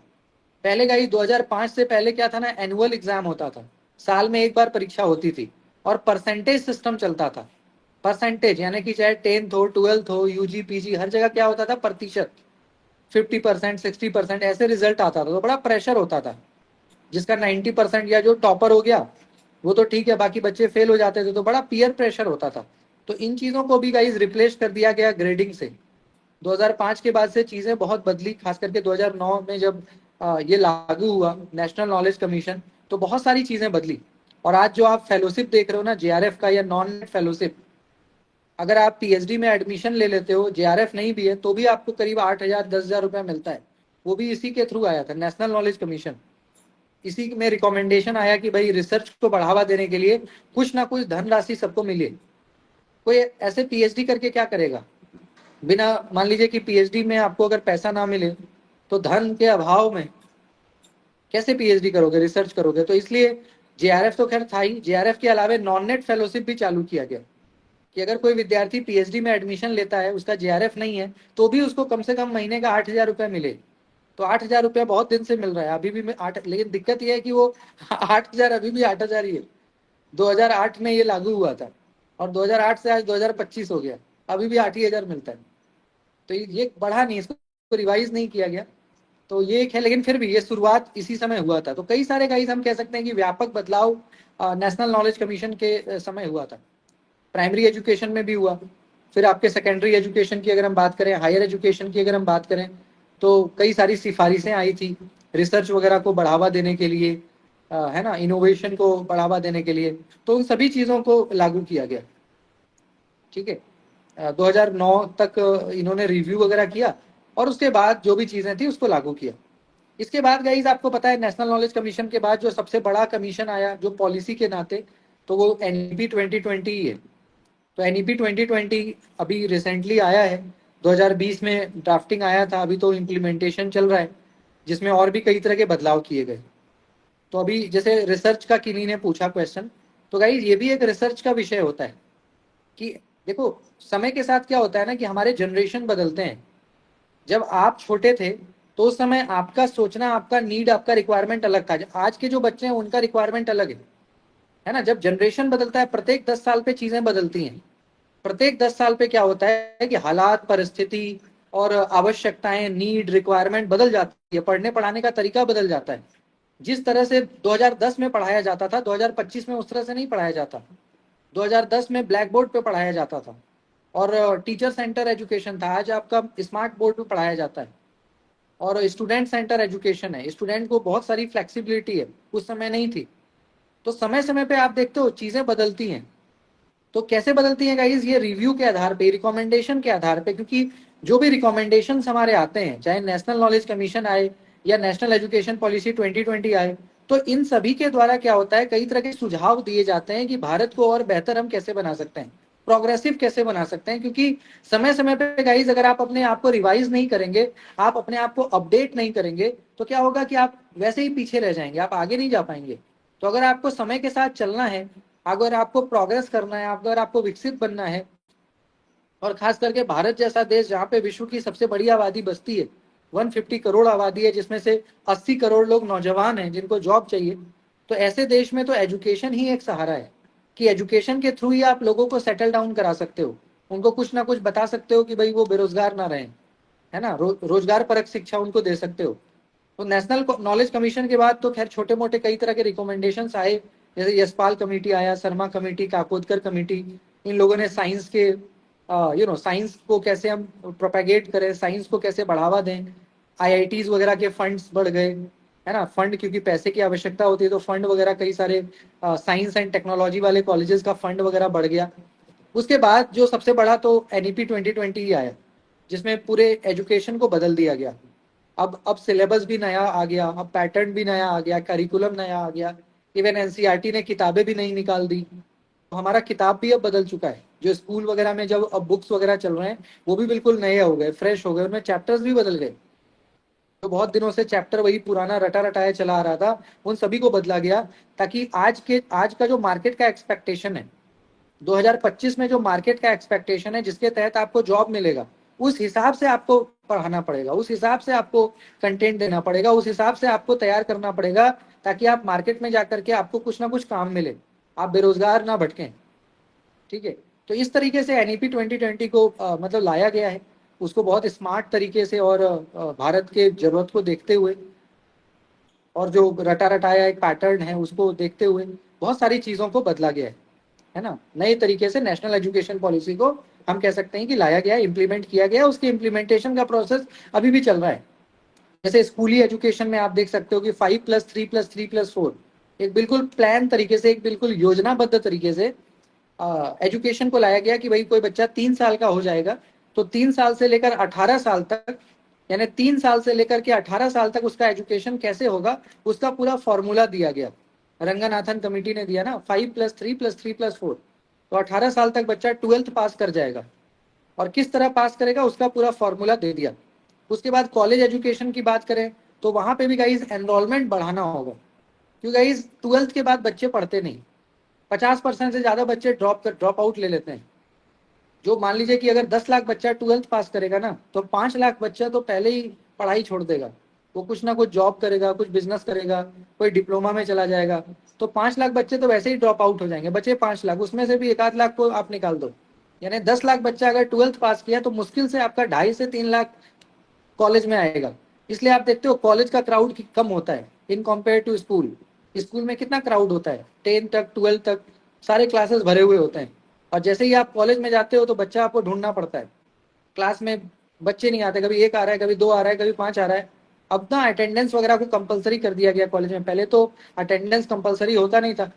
पहले का ही 2005 से पहले क्या था ना, एनुअल एग्जाम होता था, साल में एक बार परीक्षा होती थी, और परसेंटेज सिस्टम चलता था। परसेंटेज यानी कि चाहे 10th हो, 12th हो, UG PG, हर जगह क्या होता था, प्रतिशत, 50%, 60% ऐसे रिजल्ट आता था। तो बड़ा प्रेशर होता था, जिसका 90% या जो टॉपर हो गया वो तो ठीक है, बाकी बच्चे फेल हो जाते थे, तो बड़ा पीयर प्रेशर होता था। तो इन चीज़ों को भी गाइस रिप्लेस कर दिया गया ग्रेडिंग से। 2005 के बाद से चीज़ें बहुत बदली, खास करके 2009 में जब ये लागू हुआ नेशनल नॉलेज कमीशन, तो बहुत सारी चीज़ें बदली। और आज जो आप फेलोशिप देख रहे हो ना, JRF का या नॉन नेट फेलोशिप, अगर आप PhD में एडमिशन ले लेते हो, JRF नहीं भी है, तो भी आपको करीब 8,000 10,000 रुपया मिलता है। वो भी इसी के थ्रू आया था, नेशनल नॉलेज कमीशन। इसी में रिकमेंडेशन आया कि भाई रिसर्च को बढ़ावा देने के लिए कुछ ना कुछ धनराशि सबको मिले। कोई ऐसे PhD करके क्या करेगा बिना, मान लीजिए कि PhD में आपको अगर पैसा ना मिले तो धन के अभाव में कैसे PhD करोगे, रिसर्च करोगे। तो इसलिए JRF तो खैर था ही, JRF के अलावा नॉन नेट फेलोशिप भी चालू किया गया कि अगर कोई विद्यार्थी PhD में एडमिशन लेता है, उसका JRF नहीं है, तो भी उसको कम से कम महीने का 8,000 रुपया मिले। तो 8,000 रुपया बहुत दिन से मिल रहा है, अभी भी 8, लेकिन दिक्कत यह है कि वो 8,000 अभी भी 8,000 ही है। 2008 में ये लागू हुआ था, और 2008 से आज 2025 हो गया, अभी भी 8,000 मिलता है। तो ये बढ़ा नहीं, इसको रिवाइज नहीं किया गया, तो ये एक है। लेकिन फिर भी ये शुरुआत इसी समय हुआ था। तो कई सारे गाइस हम कह सकते हैं कि व्यापक बदलाव नेशनल नॉलेज कमीशन के समय हुआ था। प्राइमरी एजुकेशन में भी हुआ, फिर आपके सेकेंडरी एजुकेशन की अगर हम बात करें, हायर एजुकेशन की अगर हम बात करें, तो कई सारी सिफारिशें आई थी रिसर्च वगैरह को बढ़ावा देने के लिए, है ना, इनोवेशन को बढ़ावा देने के लिए। तो उन सभी चीज़ों को लागू किया गया। ठीक है, 2009 तक इन्होंने रिव्यू वगैरह किया और उसके बाद जो भी चीज़ें थी उसको लागू किया। इसके बाद गाइज आपको पता है नेशनल नॉलेज कमीशन के बाद जो सबसे बड़ा कमीशन आया जो पॉलिसी के नाते, तो वो NEP 2020 ही है। तो NEP 2020 अभी रिसेंटली आया है, 2020 में ड्राफ्टिंग आया था, अभी तो इम्प्लीमेंटेशन चल रहा है, जिसमें और भी कई तरह के बदलाव किए गए। तो अभी जैसे रिसर्च का किन्हीं ने पूछा क्वेश्चन, तो गाइज ये भी एक रिसर्च का विषय होता है कि देखो समय के साथ क्या होता है ना कि हमारे जनरेशन बदलते हैं। जब आप छोटे थे तो उस समय आपका सोचना, आपका नीड, आपका रिक्वायरमेंट अलग था। आज के जो बच्चे हैं उनका रिक्वायरमेंट अलग है ना। जब जनरेशन बदलता है, प्रत्येक 10 साल पे चीजें बदलती हैं। प्रत्येक 10 साल पे क्या होता है कि हालात, परिस्थिति और आवश्यकताएं, नीड, रिक्वायरमेंट बदल जाती है। पढ़ने पढ़ाने का तरीका बदल जाता है। जिस तरह से 2010 में पढ़ाया जाता था, 2025 में उस तरह से नहीं पढ़ाया जाता। 2010 में ब्लैक बोर्ड पे पढ़ाया जाता था और टीचर सेंटर एजुकेशन था। आज आपका स्मार्ट बोर्ड पे पढ़ाया जाता है और स्टूडेंट सेंटर एजुकेशन है। स्टूडेंट को बहुत सारी फ्लेक्सिबिलिटी है, उस समय नहीं थी। तो समय समय पे आप देखते हो चीजें बदलती हैं। तो कैसे बदलती हैं गाइस? ये रिव्यू के आधार पे, रिकमेंडेशन के आधार पे, क्योंकि जो भी रिकमेंडेशंस हमारे आते हैं, चाहे नेशनल नॉलेज कमीशन आए या नेशनल एजुकेशन पॉलिसी 2020 आए, तो इन सभी के द्वारा क्या होता है, कई तरह के सुझाव दिए जाते हैं कि भारत को और बेहतर हम कैसे बना सकते हैं, प्रोग्रेसिव कैसे बना सकते हैं। क्योंकि समय समय पे गाइस अगर आप अपने आप को रिवाइज नहीं करेंगे, आप अपने आप को अपडेट नहीं करेंगे, तो क्या होगा कि आप वैसे ही पीछे रह जाएंगे, आप आगे नहीं जा पाएंगे। तो अगर आपको समय के साथ चलना है, अगर आपको प्रोग्रेस करना है, अगर आपको विकसित बनना है, और खास करके भारत जैसा देश जहाँ पे विश्व की सबसे बड़ी आबादी बसती है, 150 करोड़ आबादी है, जिसमें से 80 करोड़ लोग नौजवान हैं जिनको जॉब चाहिए, तो ऐसे देश में तो एजुकेशन ही एक सहारा है कि एजुकेशन के थ्रू ही आप लोगों को सेटल डाउन करा सकते हो, उनको कुछ ना कुछ बता सकते हो कि भाई वो बेरोजगार ना रहें, है ना, रोजगार परक शिक्षा उनको दे सकते हो। तो नेशनल नॉलेज कमीशन के बाद तो खैर छोटे मोटे कई तरह के रिकमेंडेशंस आए, जैसे यशपाल कमेटी आया, शर्मा कमेटी, काकोदकर कमेटी। इन लोगों ने साइंस के साइंस को कैसे हम प्रोपेगेट करें, साइंस को कैसे बढ़ावा दें। IITs वगैरह के फंड्स बढ़ गए, है ना, फंड, क्योंकि पैसे की आवश्यकता होती है, तो फंड वगैरह कई सारे साइंस एंड टेक्नोलॉजी वाले कॉलेजेस का फंड वगैरह बढ़ गया। उसके बाद जो सबसे बड़ा तो NEP 2020 ही आया, जिसमें पूरे एजुकेशन को बदल दिया गया। अब सिलेबस भी नया आ गया, अब पैटर्न भी नया आ गया, करिकुलम नया आ गया, इवन NCERT ने किताबें भी नई निकाल दी। तो हमारा किताब भी अब बदल चुका है। जो स्कूल वगैरह में जब अब बुक्स वगैरह चल रहे हैं, वो भी बिल्कुल नए हो गए, फ्रेश हो गए, उनमें चैप्टर्स भी बदल गए। तो बहुत दिनों से चैप्टर वही पुराना रटा रटाया चला आ रहा था, उन सभी को बदला गया, ताकि आज का जो मार्केट का एक्सपेक्टेशन है, 2025 में जो मार्केट का एक्सपेक्टेशन है, जिसके तहत आपको जॉब मिलेगा, उस हिसाब से आपको पढ़ाना पड़ेगा, उस हिसाब से आपको कंटेंट देना पड़ेगा, उस हिसाब से आपको तैयार करना पड़ेगा, ताकि आप मार्केट में जाकर के आपको कुछ ना कुछ काम मिले, आप बेरोजगार ना भटकें। ठीक है, तो इस तरीके से NEP 2020 को मतलब लाया गया है, उसको बहुत स्मार्ट तरीके से और भारत के जरूरत को देखते हुए, और जो रटा रटाया एक पैटर्न है उसको देखते हुए बहुत सारी चीज़ों को बदला गया है ना। नए तरीके से नेशनल एजुकेशन पॉलिसी को हम कह सकते हैं कि लाया गया, इम्प्लीमेंट किया गया। उसके इम्प्लीमेंटेशन का प्रोसेस अभी भी चल रहा है। जैसे स्कूली एजुकेशन में आप देख सकते हो कि 5+3+3+4 एक बिल्कुल प्लान तरीके से, एक बिल्कुल योजनाबद्ध तरीके से एजुकेशन को लाया गया कि भाई कोई बच्चा 3 साल का हो जाएगा तो 3 साल से लेकर 18 साल तक, यानी 3 साल से लेकर के 18 साल तक उसका एजुकेशन कैसे होगा, उसका पूरा फॉर्मूला दिया गया। रंगनाथन कमेटी ने दिया ना, 5+3+3+4, तो 18 साल तक बच्चा 12th पास कर जाएगा, और किस तरह पास करेगा उसका पूरा फॉर्मूला दे दिया। उसके बाद कॉलेज एजुकेशन की बात करें तो वहां पे भी गाइज एनरोलमेंट बढ़ाना होगा, क्योंकि गाइज 12th के बाद बच्चे पढ़ते नहीं, 50% से ज्यादा बच्चे ड्रॉप आउट ले लेते हैं। जो मान लीजिए कि अगर 10 लाख बच्चा 12th पास करेगा ना, तो 5 लाख बच्चा तो पहले ही पढ़ाई छोड़ देगा, वो कुछ ना कुछ जॉब करेगा, कुछ बिजनेस करेगा, कोई डिप्लोमा में चला जाएगा। तो 5 लाख बच्चे तो वैसे ही ड्रॉप आउट हो जाएंगे, बचे 5 लाख, उसमें से भी 1 आध लाख को आप निकाल दो, यानी 10 लाख बच्चा अगर 12th पास किया तो मुश्किल से आपका 2.5 से 3 लाख कॉलेज में आएगा। इसलिए आप देखते हो कॉलेज का क्राउड कम होता है in compare to school. School में कितना क्राउड होता है, 10 तक 12 तक सारे क्लासेस भरे हुए होते हैं, और जैसे ही आप कॉलेज में जाते हो तो बच्चा आपको ढूंढना पड़ता है। क्लास में बच्चे नहीं आते, कभी 1 आ रहा है, कभी 2 आ रहा है, कभी 5 आ रहा है। अब ना अटेंडेंस वगैरह को कंपलसरी कर दिया गया कॉलेज में, पहले तो अटेंडेंस कंपलसरी होता नहीं था।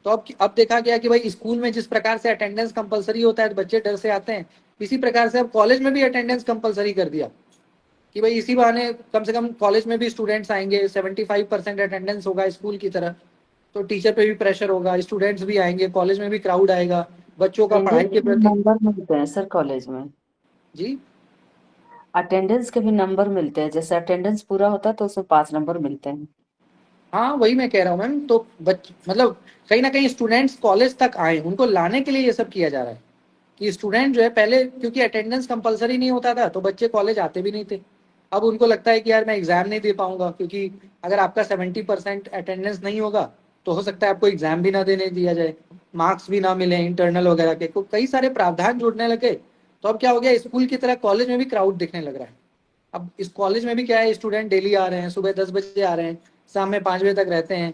तो अब देखा गया कि भाई स्कूल में जिस प्रकार से अटेंडेंस कंपलसरी होता है तो बच्चे डर से आते हैं, इसी प्रकार से अब कॉलेज में भी अटेंडेंस कंपलसरी कर दिया कि भाई इसी बहाने कम से कम कॉलेज में भी स्टूडेंट्स आएंगे, 75% अटेंडेंस होगा स्कूल की तरह, तो टीचर पे भी प्रेशर होगा, स्टूडेंट्स भी आएंगे, कॉलेज में भी क्राउड आएगा, बच्चों का पढ़ाई के प्रति। नंबर मिलते हैं सर कॉलेज में, जी अटेंडेंस के भी नंबर मिलते हैं, जैसे अटेंडेंस पूरा होता है तो उसमें 5 नंबर मिलते हैं। हाँ, वही मैं कह रहा हूँ मैम। तो मतलब कहीं ना कहीं स्टूडेंट्स कॉलेज तक आए, उनको लाने के लिए ये सब किया जा रहा है कि स्टूडेंट जो है, पहले क्योंकि अटेंडेंस कंपलसरी नहीं होता था तो बच्चे कॉलेज आते भी नहीं थे। अब उनको लगता है कि यार मैं एग्जाम नहीं दे पाऊंगा, क्योंकि अगर आपका 70% अटेंडेंस नहीं होगा तो हो सकता है आपको एग्जाम भी ना देने दिया जाए, मार्क्स भी ना मिले इंटरनल वगैरह के, तो कई सारे प्रावधान जुड़ने लगे। तो अब क्या हो गया, स्कूल की तरह कॉलेज में भी क्राउड दिखने लग रहा है। अब इस कॉलेज में भी क्या है, स्टूडेंट डेली आ रहे हैं, सुबह 10 बजे आ रहे हैं, शाम में 5 बजे तक रहते हैं,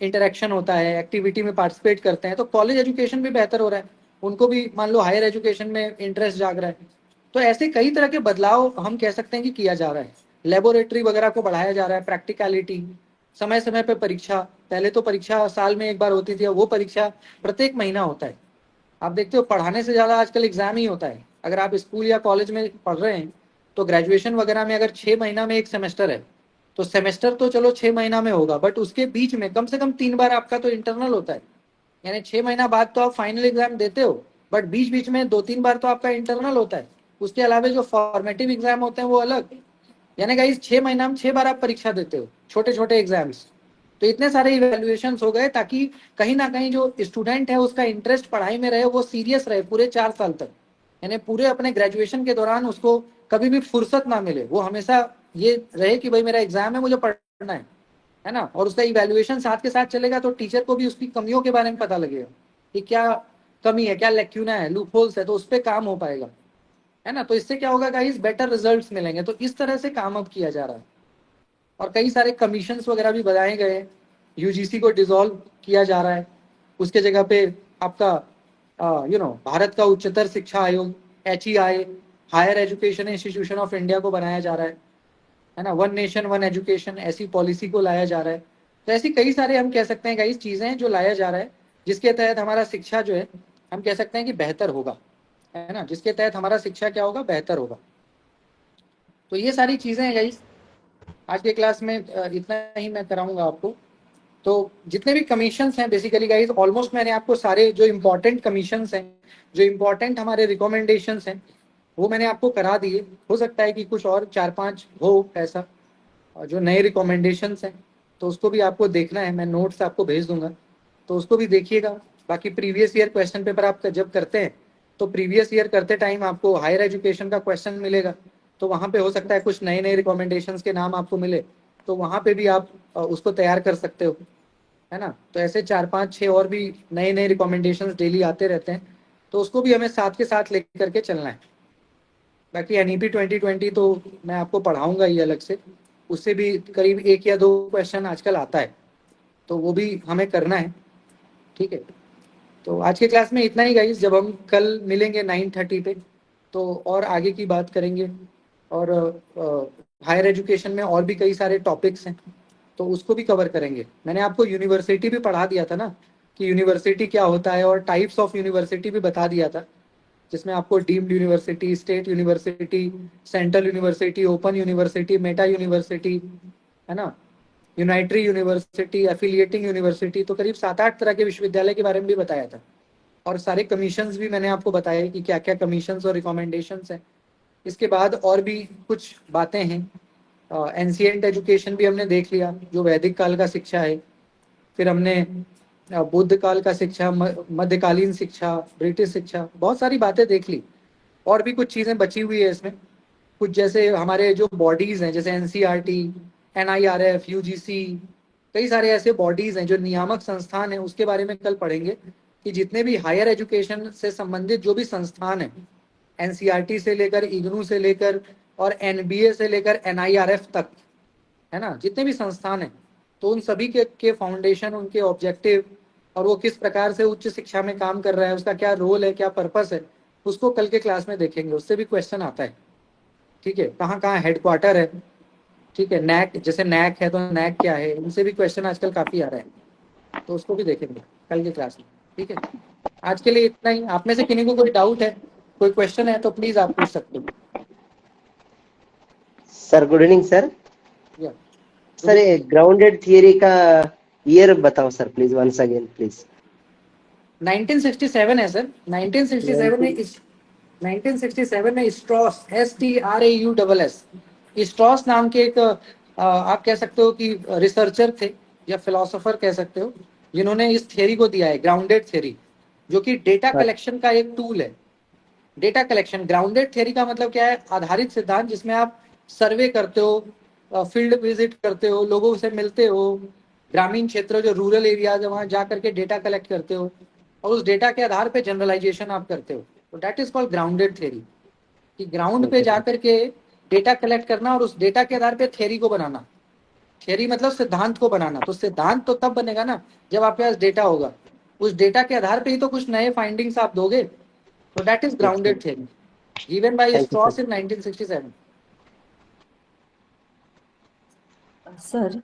इंटरेक्शन होता है, एक्टिविटी में पार्टिसिपेट करते हैं, तो कॉलेज एजुकेशन भी बेहतर हो रहा है, उनको भी मान लो हायर एजुकेशन में इंटरेस्ट जाग रहा है। तो ऐसे कई तरह के बदलाव हम कह सकते हैं कि किया जा रहा है। लेबोरेटरी वगैरह को बढ़ाया जा रहा है, प्रैक्टिकलिटी, समय समय पे परीक्षा, पहले तो परीक्षा साल में 1 बार होती थी, अब वो परीक्षा प्रत्येक महीना होता है। आप देखते हो पढ़ाने से ज़्यादा आजकल एग्जाम ही होता है। अगर आप स्कूल या कॉलेज में पढ़ रहे हैं तो ग्रेजुएशन वगैरह में अगर 6 महीना में एक सेमेस्टर है तो सेमेस्टर तो चलो 6 महीना में होगा, बट उसके बीच में कम से कम 3 बार आपका तो इंटरनल होता है। यानी 6 महीना बाद तो आप फाइनल एग्जाम देते हो, बट बीच बीच में 2-3 बार तो आपका इंटरनल होता है। उसके अलावा जो फॉर्मेटिव एग्जाम होते हैं वो अलग। यानी गाइस 6 महीना में 6 बार आप परीक्षा देते हो, छोटे छोटे एग्जाम्स। तो इतने सारे इवेल्युएशन हो गए ताकि कहीं ना कहीं जो स्टूडेंट है उसका इंटरेस्ट पढ़ाई में रहे, वो सीरियस रहे पूरे 4 साल तक। यानी पूरे अपने ग्रेजुएशन के दौरान उसको कभी भी फुर्सत ना मिले, वो हमेशा ये रहे कि भाई मेरा एग्जाम है, मुझे पढ़ना है ना। और उसका इवेल्युएशन साथ के साथ चलेगा तो टीचर को भी उसकी कमियों के बारे में पता लगेगा कि क्या कमी है, क्या लैक्यूना है, लूप होल्स है, तो उस पर काम हो पाएगा, है ना। तो इससे क्या होगा गाइस, बेटर रिजल्ट्स मिलेंगे। तो इस तरह से काम अब किया जा रहा है, और कई सारे कमीशंस वगैरह भी बनाए गए हैं। यूजीसी को डिसॉल्व किया जा रहा है, उसके जगह पे आपका भारत का उच्चतर शिक्षा आयोग HEI, higher education institution of India को बनाया जा रहा है ना। 1 नेशन 1 एजुकेशन, ऐसी पॉलिसी को लाया जा रहा है। तो ऐसी कई सारे हम कह सकते हैं कई चीज़ें हैं जो लाया जा रहा है, जिसके तहत हमारा शिक्षा जो है हम कह सकते हैं कि बेहतर होगा, है ना। जिसके तहत हमारा शिक्षा क्या होगा, बेहतर होगा। तो ये सारी चीज़ें हैं गाइस, आज के क्लास में इतना ही मैं कराऊंगा आपको। तो जितने भी कमीशंस हैं बेसिकली गाइस, ऑलमोस्ट मैंने आपको सारे जो इम्पोर्टेंट कमीशंस हैं, जो इम्पोर्टेंट हमारे रिकमेंडेशंस हैं, वो मैंने आपको करा दिए। हो सकता है कि कुछ और 4-5 हो ऐसा, और जो नए रिकमेंडेशंस हैं तो उसको भी आपको देखना है, मैं नोट्स आपको भेज दूंगा तो उसको भी देखिएगा। बाकी प्रीवियस ईयर क्वेश्चन पेपर आप जब करते हैं तो प्रीवियस ईयर करते टाइम आपको हायर एजुकेशन का क्वेश्चन मिलेगा, तो वहाँ पे हो सकता है कुछ नए नए रिकमेंडेशंस के नाम आपको मिले, तो वहाँ पे भी आप उसको तैयार कर सकते हो, है ना। तो ऐसे 4-5-6 और भी नए नए रिकमेंडेशंस डेली आते रहते हैं, तो उसको भी हमें साथ के साथ लेकर के चलना है। बाकी NEP 2020 तो मैं आपको पढ़ाऊंगा ही अलग से, उससे भी करीब 1 या 2 क्वेश्चन आजकल आता है, तो वो भी हमें करना है, ठीक है। तो आज के क्लास में इतना ही गाइस, जब हम कल मिलेंगे 9:30 पे तो और आगे की बात करेंगे, और हायर एजुकेशन में और भी कई सारे टॉपिक्स हैं तो उसको भी कवर करेंगे। मैंने आपको यूनिवर्सिटी भी पढ़ा दिया था ना, कि यूनिवर्सिटी क्या होता है, और टाइप्स ऑफ यूनिवर्सिटी भी बता दिया था, जिसमें आपको deemed university, state university, central university, open university, Meta university, है ना, यूनाइटरी यूनिवर्सिटी, एफिलिएटिंग यूनिवर्सिटी, तो करीब 7-8 तरह के विश्वविद्यालय के बारे में भी बताया था। और सारे कमीशंस भी मैंने आपको बताए कि क्या क्या कमीशंस और रिकमेंडेशंस हैं। इसके बाद और भी कुछ बातें हैं, एंशिएंट एजुकेशन भी हमने देख लिया, जो वैदिक काल का शिक्षा है। फिर हमने बुद्ध काल का शिक्षा, मध्यकालीन शिक्षा, ब्रिटिश शिक्षा, बहुत सारी बातें देख ली। और भी कुछ चीज़ें बची हुई है इसमें, कुछ जैसे हमारे जो बॉडीज़ हैं, जैसे NCERT, NIRF, UGC, कई सारे ऐसे बॉडीज़ हैं जो नियामक संस्थान हैं, उसके बारे में कल पढ़ेंगे। कि जितने भी हायर एजुकेशन से संबंधित जो भी संस्थान है, एनसीईआरटी से लेकर इग्नू से लेकर और एनबीए से लेकर एनआईआरएफ तक, है ना, जितने भी संस्थान हैं, तो उन सभी के फाउंडेशन, उनके ऑब्जेक्टिव और वो किस प्रकार से उच्च शिक्षा में काम कर रहा है, उसका क्या रोल है, क्या पर्पस है, उसको कल के क्लास में देखेंगे। उससे भी क्वेश्चन आता है, ठीक है, कहाँ कहाँ हेडक्वार्टर है, ठीक है, नैक, जैसे नैक है तो नैक क्या है, इनसे भी क्वेश्चन आजकल काफी आ रहा है, तो उसको भी देखेंगे कल के क्लास में, ठीक है। आज के लिए इतना ही। आप में से किन्हीं को कोई डाउट है, कोई क्वेश्चन है तो प्लीज आप पूछ सकते हो। Sir good evening sir. या सर ये ग्राउंडेड थियरी का ईयर बताओ sir please, once again please. 1967 है सर। 1967 में स्ट्रॉस, STRAUSS, स्ट्रॉस नाम के एक आप कह सकते हो कि रिसर्चर थे या फिलोसोफर कह सकते हो, जिन्होंने इस थियरी को दिया है, ग्राउंडेड थियरी, जो कि डेटा कलेक्शन का एक टूल है। डेटा कलेक्शन, ग्राउंडेड थियरी का मतलब क्या है? आधारित सिद्धांत, जिसमें आप सर्वे करते हो, फील्ड विजिट करते हो, लोगों से मिलते हो, ग्रामीण क्षेत्र जो रूरल एरियाज है वहां जा करके डेटा कलेक्ट करते हो और उस डेटा के आधार पे जनरलाइजेशन आप करते हो, तो that is called grounded theory. कि ग्राउंड पे जा करके डेटा कलेक्ट करना और उस डेटा के आधार पे थ्योरी को बनाना। थ्योरी मतलब सिद्धांत को बनाना। तो सिद्धांत तो तब बनेगा ना जब आपके पास डेटा होगा, उस डेटा के आधार पे ही तो कुछ नए फाइंडिंग्स आप दोगे। तो that is grounded theory given by Strauss in 1967। Sir